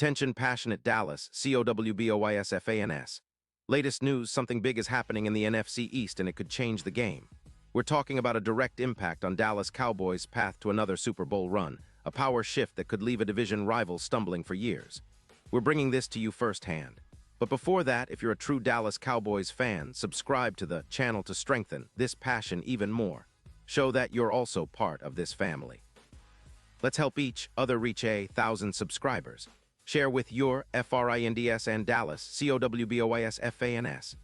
Attention passionate Dallas, Cowboys. Latest news, something big is happening in the NFC East and it could change the game. We're talking about a direct impact on Dallas Cowboys' path to another Super Bowl run, a power shift that could leave a division rival stumbling for years. We're bringing this to you firsthand. But before that, if you're a true Dallas Cowboys fan, subscribe to the channel to strengthen this passion even more. Show that you're also part of this family. Let's help each other reach 1,000 subscribers. Share with your FRINDS and Dallas, COWBOYSFANS.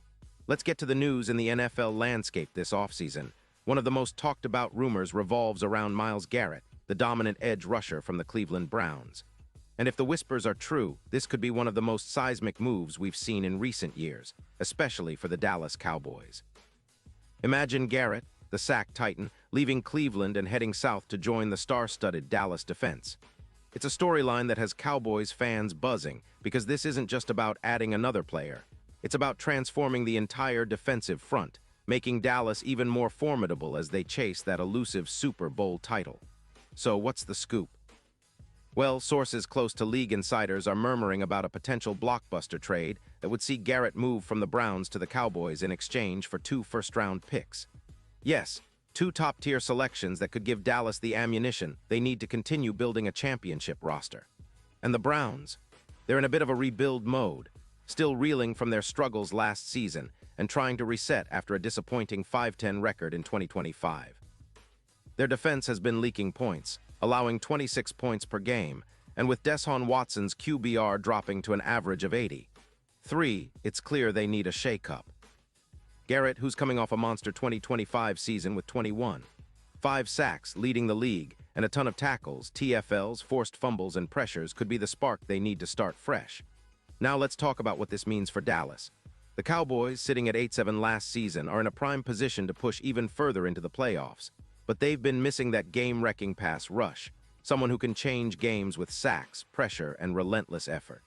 Let's get to the news in the NFL landscape this offseason. One of the most talked about rumors revolves around Myles Garrett, the dominant edge rusher from the Cleveland Browns. And if the whispers are true, this could be one of the most seismic moves we've seen in recent years, especially for the Dallas Cowboys. Imagine Garrett, the sack titan, leaving Cleveland and heading south to join the star-studded Dallas defense. It's a storyline that has Cowboys fans buzzing because this isn't just about adding another player. It's about transforming the entire defensive front, making Dallas even more formidable as they chase that elusive Super Bowl title. So what's the scoop? Well, sources close to league insiders are murmuring about a potential blockbuster trade that would see Garrett move from the Browns to the Cowboys in exchange for 2 first-round picks. Yes, 2 top-tier selections that could give Dallas the ammunition they need to continue building a championship roster. And the Browns? They're in a bit of a rebuild mode, still reeling from their struggles last season and trying to reset after a disappointing 5-10 record in 2025. Their defense has been leaking points, allowing 26 points per game, and with Deshaun Watson's QBR dropping to an average of 83, it's clear they need a shake-up. Garrett, who's coming off a monster 2025 season with 5 sacks, leading the league, and a ton of tackles, TFLs, forced fumbles, and pressures, could be the spark they need to start fresh. Now let's talk about what this means for Dallas. The Cowboys, sitting at 8-7 last season, are in a prime position to push even further into the playoffs, but they've been missing that game-wrecking pass rush, someone who can change games with sacks, pressure, and relentless effort.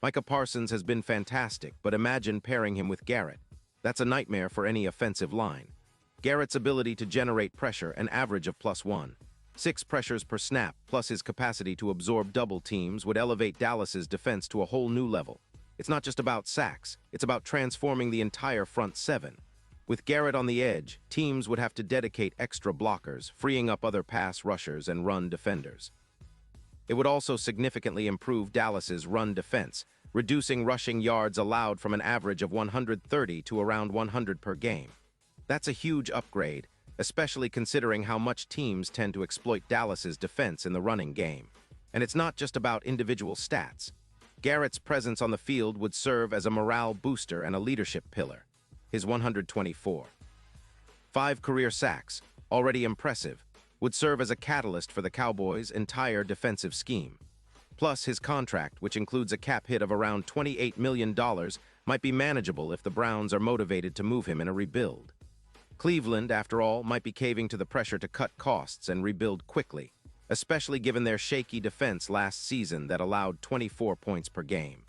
Micah Parsons has been fantastic, but imagine pairing him with Garrett. That's a nightmare for any offensive line. Garrett's ability to generate pressure, an average of +1.6 pressures per snap, plus his capacity to absorb double teams would elevate Dallas's defense to a whole new level. It's not just about sacks, it's about transforming the entire front 7. With Garrett on the edge, teams would have to dedicate extra blockers, freeing up other pass rushers and run defenders. It would also significantly improve Dallas's run defense, reducing rushing yards allowed from an average of 130 to around 100 per game. That's a huge upgrade, especially considering how much teams tend to exploit Dallas's defense in the running game. And it's not just about individual stats. Garrett's presence on the field would serve as a morale booster and a leadership pillar. His 124.5 career sacks, already impressive, would serve as a catalyst for the Cowboys' entire defensive scheme. Plus, his contract, which includes a cap hit of around $28 million, might be manageable if the Browns are motivated to move him in a rebuild. Cleveland, after all, might be caving to the pressure to cut costs and rebuild quickly, especially given their shaky defense last season that allowed 24 points per game.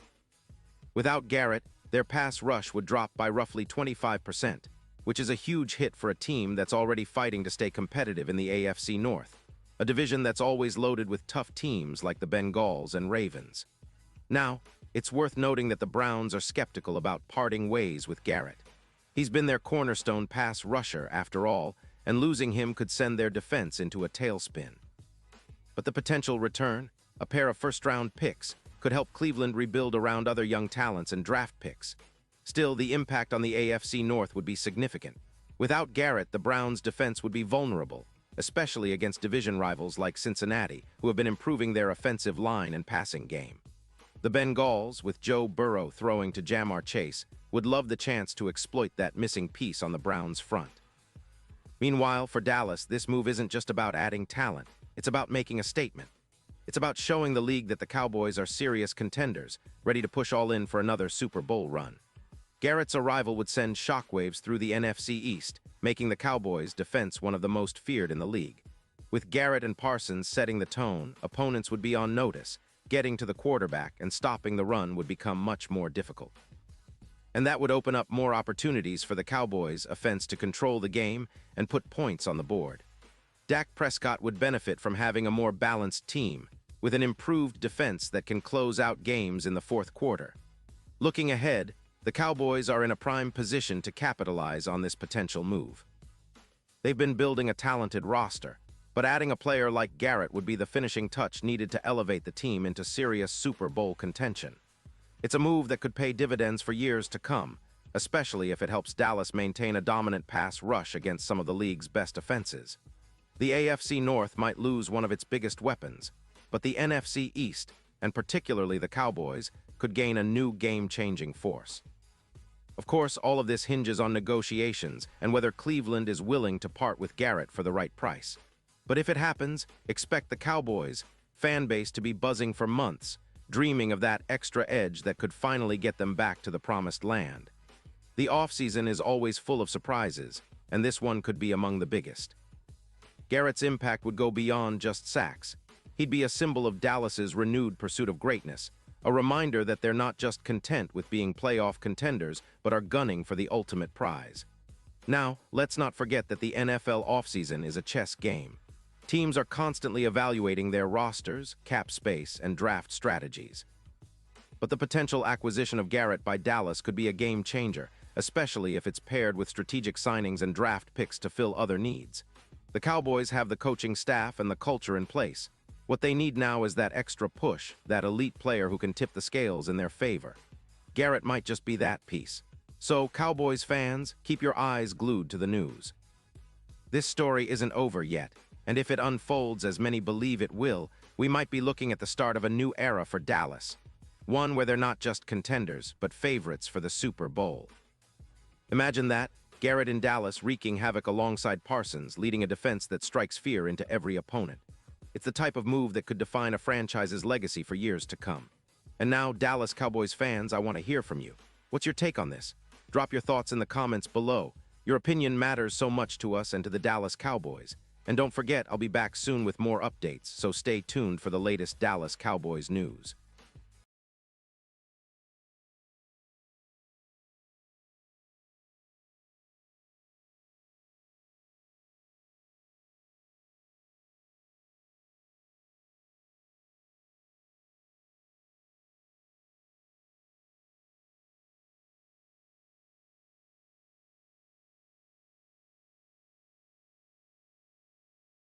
Without Garrett, their pass rush would drop by roughly 25%, which is a huge hit for a team that's already fighting to stay competitive in the AFC North, a division that's always loaded with tough teams like the Bengals and Ravens. Now, it's worth noting that the Browns are skeptical about parting ways with Garrett. He's been their cornerstone pass rusher, after all, and losing him could send their defense into a tailspin. But the potential return, a pair of first-round picks, could help Cleveland rebuild around other young talents and draft picks. Still, the impact on the AFC North would be significant. Without Garrett, the Browns' defense would be vulnerable, especially against division rivals like Cincinnati, who have been improving their offensive line and passing game. The Bengals, with Joe Burrow throwing to Jamar Chase, would love the chance to exploit that missing piece on the Browns' front. Meanwhile, for Dallas, this move isn't just about adding talent, it's about making a statement. It's about showing the league that the Cowboys are serious contenders, ready to push all in for another Super Bowl run. Garrett's arrival would send shockwaves through the NFC East, making the Cowboys' defense one of the most feared in the league. With Garrett and Parsons setting the tone, opponents would be on notice. Getting to the quarterback and stopping the run would become much more difficult. And that would open up more opportunities for the Cowboys' offense to control the game and put points on the board. Dak Prescott would benefit from having a more balanced team, with an improved defense that can close out games in the fourth quarter. Looking ahead, the Cowboys are in a prime position to capitalize on this potential move. They've been building a talented roster, but adding a player like Garrett would be the finishing touch needed to elevate the team into serious Super Bowl contention. It's a move that could pay dividends for years to come, especially if it helps Dallas maintain a dominant pass rush against some of the league's best offenses. The AFC North might lose one of its biggest weapons, but the NFC East, and particularly the Cowboys, could gain a new game-changing force. Of course, all of this hinges on negotiations and whether Cleveland is willing to part with Garrett for the right price. But if it happens, expect the Cowboys' fan base to be buzzing for months, dreaming of that extra edge that could finally get them back to the promised land. The offseason is always full of surprises, and this one could be among the biggest. Garrett's impact would go beyond just sacks. He'd be a symbol of Dallas's renewed pursuit of greatness, a reminder that they're not just content with being playoff contenders, but are gunning for the ultimate prize. Now, let's not forget that the NFL offseason is a chess game. Teams are constantly evaluating their rosters, cap space, and draft strategies. But the potential acquisition of Garrett by Dallas could be a game changer, especially if it's paired with strategic signings and draft picks to fill other needs. The Cowboys have the coaching staff and the culture in place. What they need now is that extra push, that elite player who can tip the scales in their favor. Garrett might just be that piece. So, Cowboys fans, keep your eyes glued to the news. This story isn't over yet, and if it unfolds as many believe it will, we might be looking at the start of a new era for Dallas. One where they're not just contenders, but favorites for the Super Bowl. Imagine that, Garrett in Dallas wreaking havoc alongside Parsons, leading a defense that strikes fear into every opponent. It's the type of move that could define a franchise's legacy for years to come. And now, Dallas Cowboys fans, I want to hear from you. What's your take on this? Drop your thoughts in the comments below. Your opinion matters so much to us and to the Dallas Cowboys. And don't forget, I'll be back soon with more updates, so stay tuned for the latest Dallas Cowboys news.